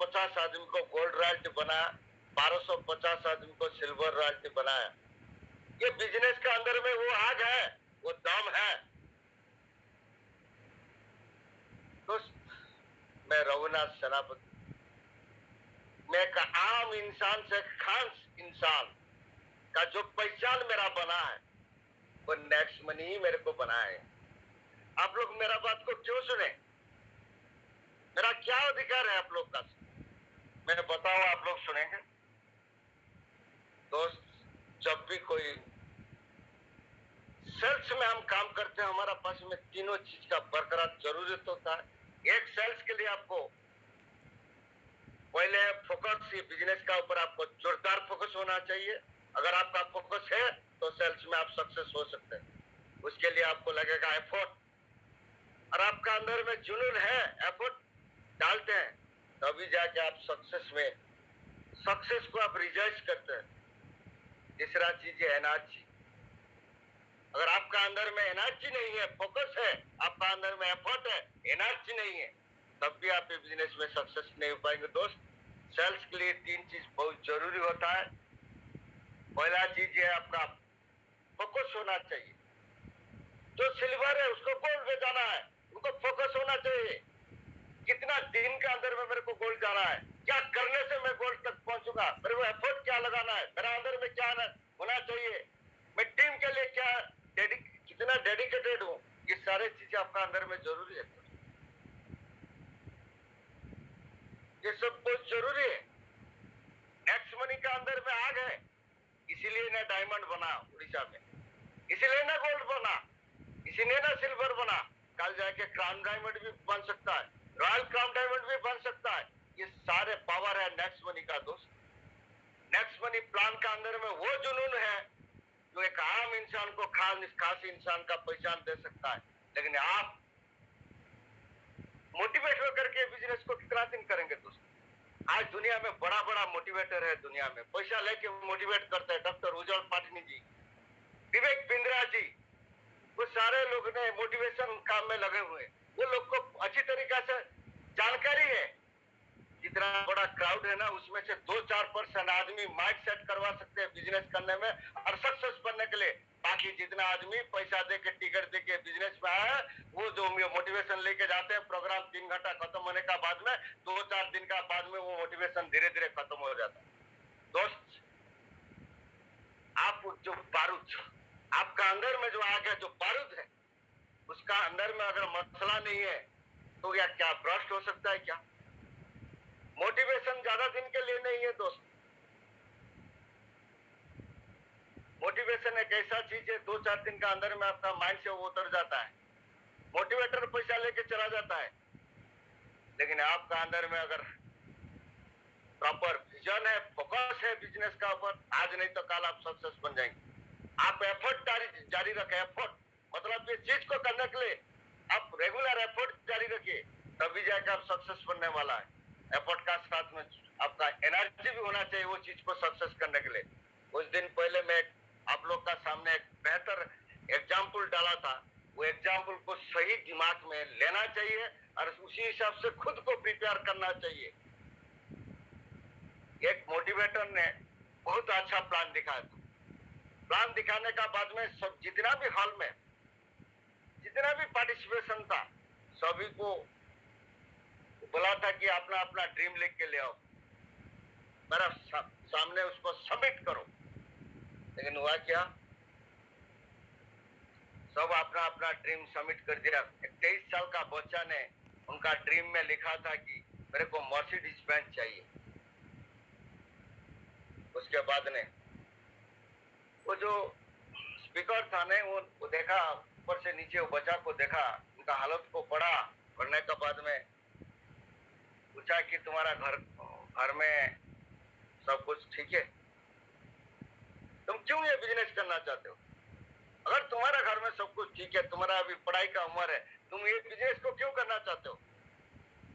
1250 आदमी को gold royalty बनाया, 1250 आदमी को सिल्वर रॉयल्टी बनाया। ये बिजनेस के अंदर में वो आग है, वो दम है। दोस्त, मैं रघुनाथ सेनापति, मैं एक आम इंसान से खास इंसान का जो पहचान मेरा बना है वो नेक्स्ट मनी ही मेरे को बना है। आप लोग मेरा बात को क्यों सुने? मेरा क्या अधिकार है आप लोग का? मैं बताऊं, आप लोग सुनेंगे? दोस्त, जब भी कोई सेल्स में हम काम करते हैं, हमारा पास में तीनों चीज का बरकरार जरूरत होता है। एक, सेल्स के लिए आपको पहले फोकस, ये बिजनेस का ऊपर आपको जोरदार फोकस होना चाहिए। अगर आपका फोकस है तो सेल्स में आप सक्सेस हो सकते हैं। उसके लिए आपको लगेगा एफर्ट, और आपका अंदर में जुनून है, एफर्ट डालते हैं, तभी जाके आप सक्सेस को आप रिजल्ट करते हैं। तीसरा चीज है एनर्जी। अगर आपका अंदर में एनर्जी नहीं है, फोकस है, आपका अंदर में एफर्ट है, एनर्जी नहीं है, तब भी आप ये बिजनेस में सक्सेस नहीं हो पाएंगे। दोस्त, सेल्स के लिए तीन चीज बहुत जरूरी होता है। पहला चीज है आपका फोकस होना चाहिए। जो सिल्वर है उसको गोल्ड में जाना है, उनको फोकस होना चाहिए। कितना दिन के अंदर में मेरे को गोल्ड जाना है, क्या करने से मैं गोल्ड तक पहुंचूंगा, मेरे को एफर्ट क्या लगाना है, मेरा अंदर में क्या होना चाहिए, मैं टीम के लिए क्या कितना डेडिकेटेड हूं, ये सारे चीजें आपका अंदर में जरूरी है। ये सब बहुत जरूरी है। नेक्स्ट मनी का अंदर में आग है, इसीलिए ना डायमंड बना उड़ीसा में, इसीलिए ना गोल्ड बना, इसीलिए ना सिल्वर बना। कल जाके क्राउन डायमंड भी बन सकता है, रॉयल क्राउन डायमंड भी बन सकता है। ये सारे पावर है नेक्स्ट मनी का। दोस्त, नेक्स्ट मनी प्लान का अंदर में वो जुनून है जो एक आम इंसान को खास इंसान का पहचान दे सकता है। लेकिन आप मोटिवेट होकर के बिजनेस को कितना दिन करेंगे? दोस्त, आज दुनिया में बड़ा बड़ा मोटिवेटर है, दुनिया में पैसा लेके मोटिवेट करते हैं। डॉक्टर उज्जवल पाटनी जी, विवेक बिंद्रा जी, वो सारे लोग ने मोटिवेशन काम में लगे हुए। वो लोग को अच्छी तरीका से जानकारी है। जितना बड़ा क्राउड है ना, उसमें से 2-4% आदमी माइंड सेट करवा सकते हैं बिजनेस करने में और सक्सेस बनने के लिए। बाकी जितना आदमी पैसा दे के टिकट दे के बिजनेस में आया है, वो जो मोटिवेशन लेके जाते हैं, प्रोग्राम 3 घंटा खत्म होने का बाद में 2-4 दिन का बाद में वो मोटिवेशन धीरे धीरे खत्म हो जाता है। दोस्त, आप जो बारूद, आपका अंदर में जो आग है, जो बारूद है, उसका अंदर में अगर मसला नहीं है तो या क्या ब्रस्ट हो सकता है? क्या मोटिवेशन ज्यादा दिन के लिए नहीं है? दोस्त, मोटिवेशन एक ऐसा चीज है, 2-4 दिन का अंदर में आपका माइंड से वो उतर जाता है। मोटिवेटर पैसा लेके चला जाता है, लेकिन आपका अंदर में अगर प्रॉपर विजन है, फोकस है बिजनेस का ऊपर, आज नहीं तो कल आप सक्सेस बन जाएंगे। आप एफर्ट जारी रखें। एफर्ट मतलब ये चीज को करने के लिए आप रेगुलर एफर्ट जारी रखिए, तभी जाकर आप सक्सेस बनने वाला है। एफर्ट का साथ में आपका एनर्जी भी होना चाहिए वो चीज को सक्सेस करने के लिए। कुछ दिन पहले मैं आप लोग का सामने एक बेहतर एग्जाम्पल डाला था। वो एग्जाम्पल को सही दिमाग में लेना चाहिए और उसी हिसाब से खुद को प्रिपेयर करना चाहिए। एक मोटिवेटर ने बहुत अच्छा प्लान दिखाया था। प्लान दिखाने का बाद में सब जितना भी हॉल में जितना भी पार्टिसिपेशन था, सभी को बोला था कि अपना अपना ड्रीम लिख के ले आओ, मेरा सामने उसको सबमिट करो। लेकिन हुआ क्या, सब अपना अपना ड्रीम सबमिट कर दिया। 23 साल का बच्चा ने उनका ड्रीम में लिखा था कि मेरे को मर्सिडीज बेंज चाहिए। उसके बाद ने वो जो स्पीकर था ने वो देखा, ऊपर से नीचे वो बच्चा को देखा, उनका हालत को पढ़ा, पढ़ने के बाद में पूछा कि तुम्हारा घर में सब कुछ ठीक है, तुम क्यों ये बिजनेस करना चाहते हो? अगर तुम्हारा घर में सब कुछ ठीक है, तुम्हारा अभी पढ़ाई का उम्र है, तुम ये बिजनेस को क्यों करना चाहते हो?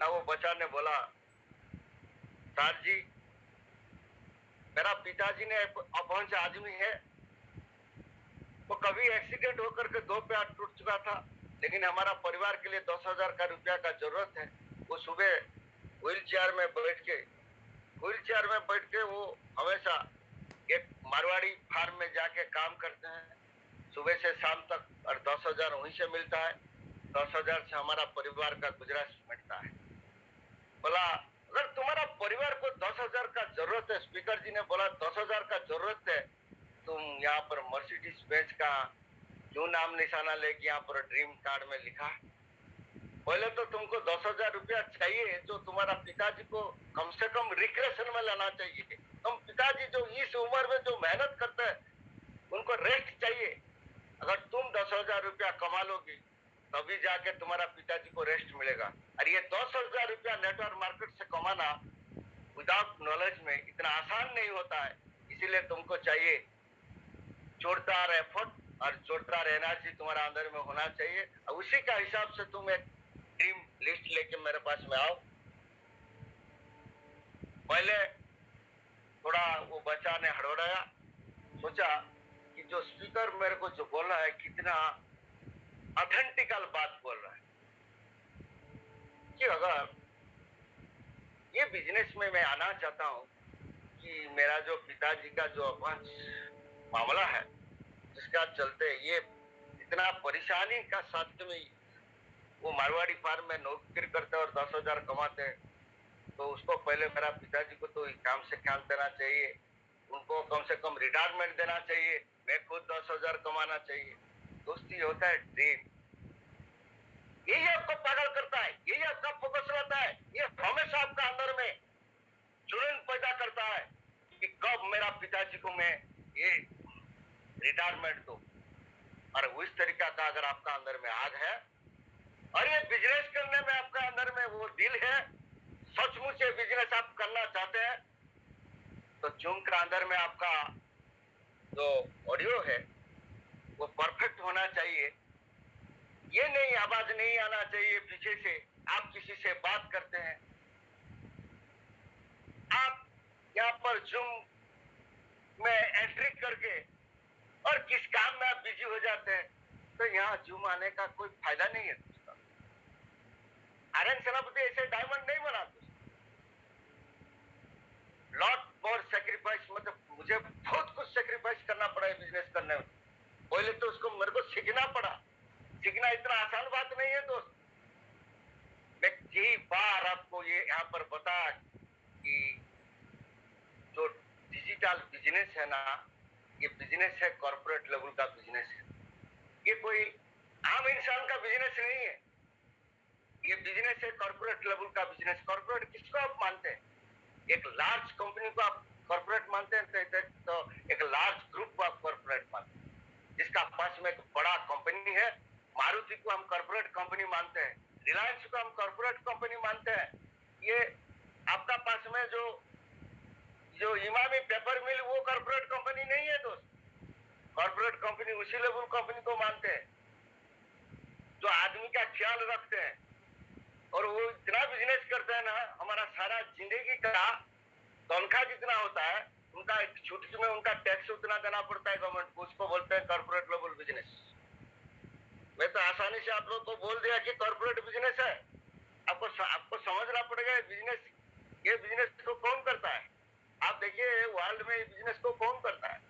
ना वो बच्चा ने बोला, सर जी, मेरा पिताजी ने अपहंस आदमी है, वो कभी एक्सीडेंट होकर के 2 पैर टूट चुका था, लेकिन हमारा परिवार के लिए 10,000 का रुपया का जरूरत है। वो सुबह व्हील चेयर में बैठ के वो हमेशा एक मारवाड़ी फार्म में जाके काम करते हैं सुबह से शाम तक, और 10,000 वहीं से मिलता है। 10,000 से हमारा परिवार का गुजरान मिटता है। बोला अगर तुम्हारा परिवार को 10,000 का जरूरत है, स्पीकर जी ने बोला 10,000 का जरूरत है, तुम यहाँ पर मर्सिडीज बेंच का क्यों नाम निशाना लेके यहाँ पर ड्रीम कार्ड में लिखा? पहले तो तुमको 10,000 रुपया चाहिए जो तुम्हारा पिताजी को कम से कम रिक्रेशन में लाना चाहिए। तुम पिताजी जो इस उम्र में जो मेहनत करते हैं उनको रेस्ट चाहिए। अगर तुम 10,000 रुपया कमा लोगी तभी जाके तुम्हारा पिताजी को रेस्ट मिलेगा। और ये 10,000 रुपया नेटवर्क मार्केट से कमाना विदाउट नॉलेज में इतना आसान नहीं होता है। इसीलिए तुमको चाहिए जोरदार एफर्ट और जोरदार एनर्जी तुम्हारा अंदर में होना चाहिए, और उसी का हिसाब से तुम एक ड्रीम लिस्ट लेके मेरे पास में आओ। पहले थोड़ा वो बच्चा ने हड़बड़ाया, सोचा कि जो स्पीकर मेरे को जो बोल रहा है कितना ऑथेंटिकल बात बोल रहा है, कि अगर ये बिजनेस में मैं आना चाहता हूँ कि मेरा जो पिताजी का जो मामला है जिसका चलते ये इतना परेशानी का साथ में वो मारवाड़ी फार्म में नौकरी करते और 10,000 कमाते हैं, तो उसको पहले मेरा पिताजी को तो काम से ख्याल देना चाहिए, उनको कम से कम रिटायरमेंट देना चाहिए, मैं खुद 10,000 कमाना चाहिए। दोस्ती होता है ड्रीम, यही आपको पागल करता है, यही आपका फोकस रहता है, ये हमेशा आपका अंदर में जुनून पैदा करता है कि कब मेरा पिताजी को मैं ये रिटायरमेंट दूं। और उस तरीका का अगर आपका अंदर में आग है और ये बिजनेस करने में आपका अंदर में वो दिल है, सचमुच ये बिजनेस आप करना चाहते हैं, तो जूम का अंदर में आपका जो ऑडियो है वो परफेक्ट होना चाहिए। ये नहीं आवाज नहीं आना चाहिए पीछे से आप किसी से बात करते हैं, आप यहाँ पर जूम में एंट्री करके और किस काम में आप बिजी हो जाते हैं, तो यहाँ जूम आने का कोई फायदा नहीं है। आर्यन सेनापति ऐसे डायमंड नहीं बनाते। लॉट फॉर सेक्रीफाइस, मतलब मुझे बहुत कुछ सेक्रीफाइस करना पड़ा है बिजनेस करने में। पहले तो उसको मेरे को सीखना पड़ा, सीखना इतना आसान बात नहीं है दोस्त। मैं कई बार आपको ये यहाँ पर बता कि जो डिजिटल बिजनेस है ना, ये बिजनेस है कॉर्पोरेट लेवल का बिजनेस है, ये कोई आम इंसान का बिजनेस नहीं है, ये बिजनेस है कॉर्पोरेट लेवल का बिजनेस। कॉर्पोरेट किसको आप मानते हैं? एक लार्ज कंपनी को आप कॉर्पोरेट मानते हैं, तो एक लार्ज ग्रुप को आप कॉर्पोरेट मानते हैं, जिसका पास में एक बड़ा कंपनी है। मारुति को हम कॉर्पोरेट कंपनी मानते हैं, रिलायंस को हम कॉर्पोरेट कंपनी मानते हैं। ये आपका पास में जो इमामी पेपर मिल वो कॉर्पोरेट कंपनी नहीं है दोस्त। कॉर्पोरेट कंपनी उसी लेवल कंपनी को मानते हैं जो आदमी का ख्याल रखते हैं, और वो इतना बिजनेस करते हैं ना, हमारा सारा जिंदगी का तनख्वाह जितना होता है उनका एक छुट्टी में उनका टैक्स उतना देना पड़ता है गवर्नमेंट को, उसको बोलते हैं कॉर्पोरेट लेवल बिजनेस। मैं तो आसानी से आप लोग को बोल दिया कि कॉर्पोरेट बिजनेस है, आपको समझना पड़ेगा ये बिजनेस को कौन करता है। आप देखिए वर्ल्ड में बिजनेस को कौन करता है?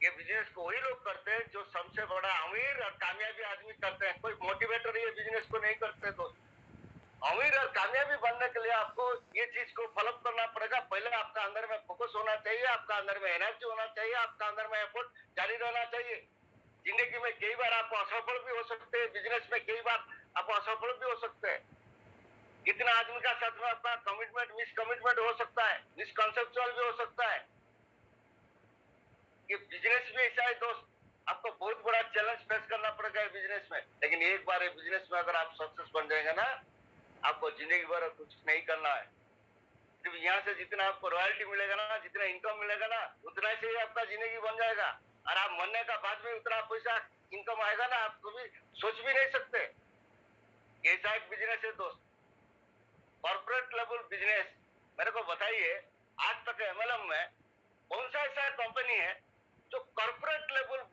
ये बिजनेस को वही लोग करते हैं जो सबसे बड़ा अमीर और कामयाबी आदमी करते हैं। कोई मोटिवेटर ये बिजनेस को नहीं करते दोस्त। अमीर और कामयाबी बनने के लिए आपको ये चीज को फॉलो करना पड़ेगा। पहले आपका अंदर में फोकस होना चाहिए, आपका अंदर में एनर्जी होना चाहिए, आपका अंदर में एफर्ट जारी रहना चाहिए। जिंदगी में कई बार आप असफल भी हो सकते हैं, बिजनेस में कई बार आप असफल भी हो सकते हैं। कितना आदमी का साथ में आपका कमिटमेंट मिसकमिटमेंट हो सकता है, मिसकॉन्सेप्चुअल भी हो सकता है। ये बिजनेस भी ऐसा है दोस्त, आपको बहुत बड़ा चैलेंज फेस करना पड़ेगा बिजनेस में। लेकिन एक बार ये बिजनेस में अगर आप सक्सेस बन जाएंगे ना, आपको जिंदगी भर कुछ नहीं करना है। सिर्फ यहाँ से जितना आपको रॉयल्टी मिलेगा ना, जितना इनकम मिलेगा ना, उतना से ही आपका जिंदगी बन जाएगा। और आप मरने का बाद में उतना पैसा इनकम आएगा ना, आप कभी सोच भी नहीं सकते। ऐसा एक बिजनेस है दोस्त, कॉर्पोरेट लेवल बिजनेस। मेरे को बताइए आज तक एमएलएम में कौन सा ऐसा कंपनी है जो कॉर्पोरेट लेवल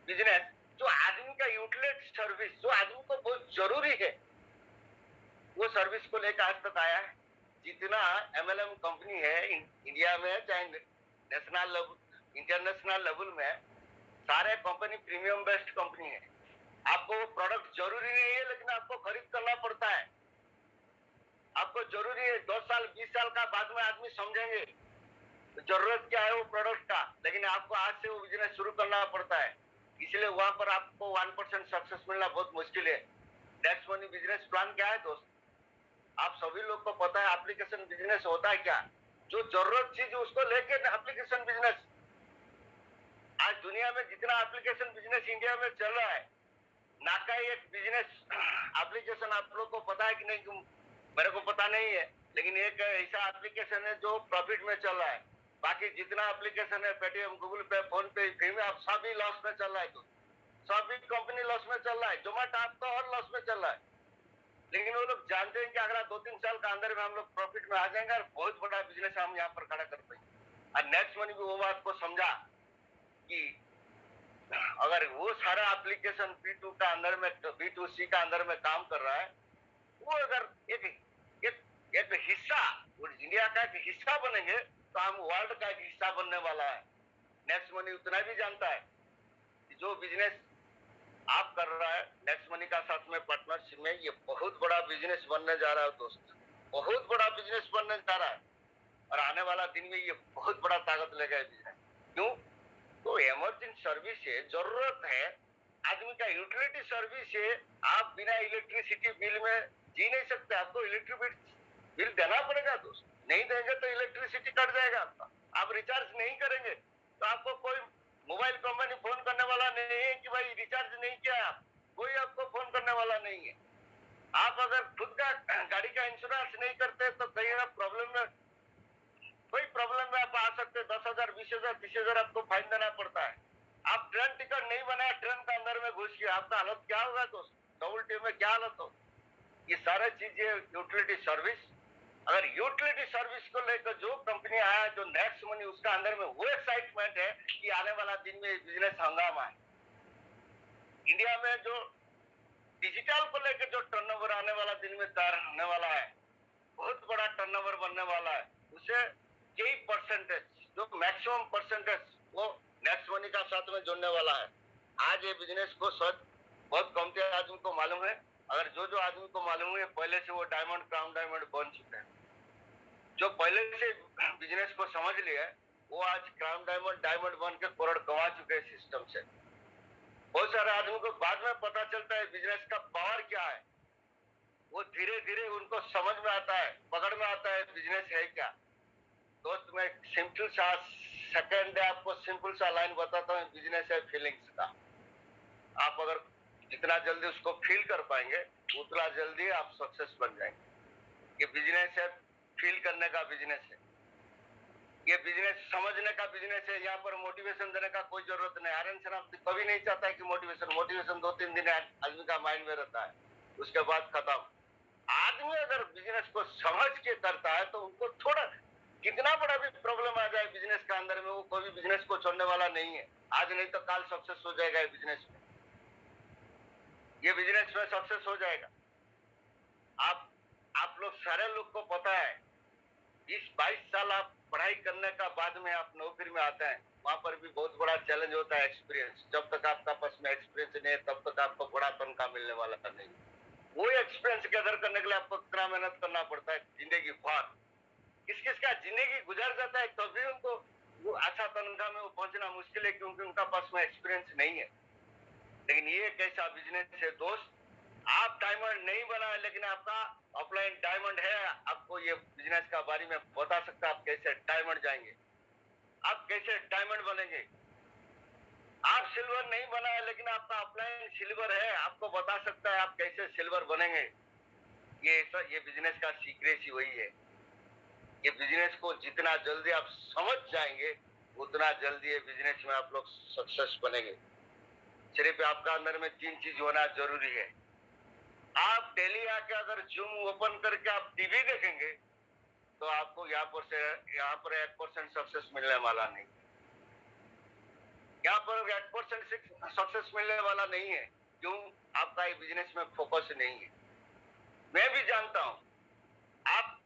बिजनेस, जो आदमी का यूटिलिटी सर्विस, जो आदमी को बहुत जरूरी है, वो सर्विस को लेकर आज तक आया है। जितना एमएलएम कंपनी है इंडिया में, चाहे नेशनल लेवल इंटरनेशनल लेवल में, सारे कंपनी प्रीमियम बेस्ड कंपनी है। आपको वो प्रोडक्ट जरूरी नहीं है, लेकिन आपको खरीद करना पड़ता है। आपको जरूरी है 10 साल 20 साल का बाद में आदमी समझेंगे जरूरत क्या है वो प्रोडक्ट का, लेकिन आपको आज से वो बिजनेस शुरू करना पड़ता है। इसलिए वहां पर आपको 1% सक्सेस मिलना बहुत मुश्किल है। नेक्स्ट मनी बिजनेस प्लान क्या है दोस्त? आप सभी लोग को पता है एप्लीकेशन बिजनेस होता है क्या? जो जरूरत चीज उसको लेके एप्लीकेशन बिजनेस। आज दुनिया में जितना एप्लीकेशन बिजनेस इंडिया में चल रहा है, ना का एक बिजनेस एप्लीकेशन आप लोग को पता है कि नहीं? मेरे को पता नहीं है, लेकिन एक ऐसा एप्लीकेशन है जो प्रॉफिट में चल रहा है। बाकी जितना एप्लीकेशन है, पेटीएम, गूगल पे, फोन पे, आप सभी लॉस में चल रहा है। तो सभी कंपनी लॉस में चल रहा है। जोमेटो आपका और लॉस में चल रहा है, लेकिन वो लोग जानते हैं कि अगला 2-3 साल का अंदर में हम लोग प्रॉफिट में आ जाएंगे और बहुत बड़ा बिजनेस हम यहाँ पर खड़ा कर पाएंगे। और नेक्स्ट मनी भी वो बात को समझा कि अगर वो सारा एप्लीकेशन B2 का अंदर में, B2C का अंदर में काम कर रहा है, वो अगर एक हिस्सा, इंडिया का एक हिस्सा बनेंगे तो हम वर्ल्ड का एक हिस्सा बनने वाला है। नेक्स्ट मनी उतना भी जानता है कि जो बिजनेस आप कर रहा है नेक्स्ट मनी का साथ में पार्टनरशिप में, ये बहुत बड़ा बिजनेस बनने जा रहा है दोस्त, बहुत बड़ा बिजनेस बनने जा रहा है। और आने वाला दिन में ये बहुत बड़ा ताकत लेगा बिजनेस। क्यों? तो इमरजेंसी सर्विस है, जरूरत है आदमी का, यूटिलिटी सर्विस है। आप बिना इलेक्ट्रिसिटी बिल में जी नहीं सकते, आपको इलेक्ट्रिक बिल देना पड़ेगा दोस्त। नहीं देंगे तो इलेक्ट्रिसिटी कट जाएगा आपका। आप रिचार्ज नहीं करेंगे तो आपको कोई मोबाइल कंपनी फोन करने वाला नहीं है कि भाई रिचार्ज नहीं किया, कोई आपको फोन करने वाला नहीं है। आप अगर खुद का गाड़ी का इंश्योरेंस नहीं करते तो कहीं ना प्रॉब्लम में, कोई प्रॉब्लम में आप आ सकते हैं। 10,000, 20,000, 30,000 आपको फाइन देना पड़ता है। आप ट्रेन टिकट नहीं बनाया, ट्रेन का अंदर में घुस गया, आपका हालत क्या होगा दोस्त? डबल में क्या हालत हो? ये सारा चीजें यूटिलिटी सर्विस। अगर यूटिलिटी सर्विस को लेकर जो कंपनी आया, जो नेक्स्ट मनी, उसका अंदर में वो एक्साइटमेंट है कि आने वाला दिन में बिजनेस हंगामा है। इंडिया में जो डिजिटल को लेकर जो टर्नओवर आने वाला दिन में तैयार होने वाला है, बहुत बड़ा टर्नओवर बनने वाला है। उसे कई परसेंटेज, जो मैक्सिमम परसेंटेज, वो नेक्स्ट मनी का साथ में जोड़ने वाला है। आज ये बिजनेस को बहुत कम आदमी को मालूम है। अगर जो आदमी को मालूम है, पहले से वो डायमंड, क्राउन डायमंड बन चुके हैं। जो पहले से बिजनेस को समझ लिया है, वो आज क्राउन डायमंड, डायमंड बन के करोड़ कमा चुके हैं सिस्टम से। बहुत सारे आदमी को बाद में पता चलता है बिजनेस का पावर क्या है। वो धीरे धीरे उनको समझ में आता है, पकड़ में आता है बिजनेस है क्या। दोस्त, मैं सिंपल सा सेकंड है आपको सिंपल सा लाइन बताता हूँ। बिजनेस है फीलिंग्स का। आप अगर जितना जल्दी उसको फील कर पाएंगे, उतना जल्दी आप सक्सेस बन जाएंगे। ये बिजनेस है, फील करने का बिजनेस है। ये बिजनेस समझने का बिजनेस है। यहाँ पर मोटिवेशन देने का कोई जरूरत नहीं। आर्यन शराब कभी नहीं चाहता है कि मोटिवेशन 2-3 दिन आदमी का माइंड में रहता है, उसके बाद खत्म। आदमी अगर बिजनेस को समझ के करता है तो उनको थोड़ा, कितना बड़ा भी प्रॉब्लम आ जाए बिजनेस का अंदर में, वो कोई भी बिजनेस को छोड़ने वाला नहीं है। आज नहीं तो कल सक्सेस हो जाएगा ये बिजनेस में। ये बिजनेस में सक्सेस हो जाएगा। आप लोग सारे लोग को पता है, 20-22 साल आप पढ़ाई करने का बाद में आप नौकरी में आते हैं, वहां पर भी बहुत बड़ा चैलेंज होता है एक्सपीरियंस। जब तक आपका पास में एक्सपीरियंस नहीं है, तब तक आपको बड़ा तनख्वाह मिलने वाला नहीं। वो एक्सपीरियंस गैदर करने के लिए आपको कितना मेहनत करना पड़ता है जिंदगी भर। किस किस का जिंदगी गुजर जाता है तब भी उनको वो अच्छा तनख्वाह में वो पहुंचना मुश्किल है, क्योंकि उनका पास में एक्सपीरियंस नहीं है। लेकिन ये कैसा बिजनेस है दोस्त, आप डायमंड नहीं बनाए, लेकिन आपका ऑफलाइन डायमंड है। आपको ये बिजनेस का बारे में बता सकता है आप कैसे डायमंड जाएंगे, आप कैसे डायमंड बनेंगे। आप सिल्वर नहीं बनाए, लेकिन आपका ऑफलाइन सिल्वर है, आपको बता सकता है आप कैसे सिल्वर बनेंगे। ये बिजनेस का सीक्रेट ही वही है। ये बिजनेस को जितना जल्दी आप समझ जाएंगे, उतना जल्दी ये बिजनेस में आप लोग सक्सेस बनेंगे। सिर्फ आपका अंदर में 3 चीज होना जरूरी है। आप डेली आके अगर जूम ओपन करके आप टीवी देखेंगे तो आपको यहाँ पर 1% सक्सेस मिलने वाला नहीं। यहाँ पर 1% सक्सेस मिलने वाला नहीं है। क्यों? आपका ये बिजनेस में फोकस नहीं है। मैं भी जानता हूं, आप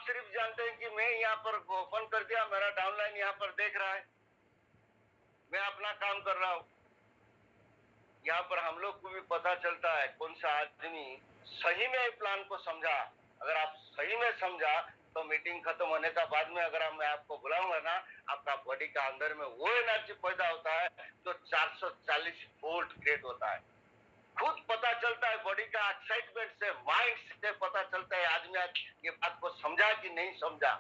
सिर्फ जानते हैं कि मैं यहाँ पर ओपन कर दिया, मेरा डाउनलाइन यहाँ पर देख रहा है, मैं अपना काम कर रहा हूं। यहाँ पर हम लोग को भी पता चलता है कौन सा आदमी सही में प्लान को समझा। अगर आप सही में समझा तो मीटिंग खत्म होने का बाद में अगर मैं आपको बुलाऊंगा ना, आपका बॉडी का अंदर में वो एनर्जी पैदा होता है जो 440 वोल्ट क्रिएट होता है। खुद पता चलता है, बॉडी का एक्साइटमेंट से, माइंड से पता चलता है आदमी आज ये बात को समझा कि नहीं समझा।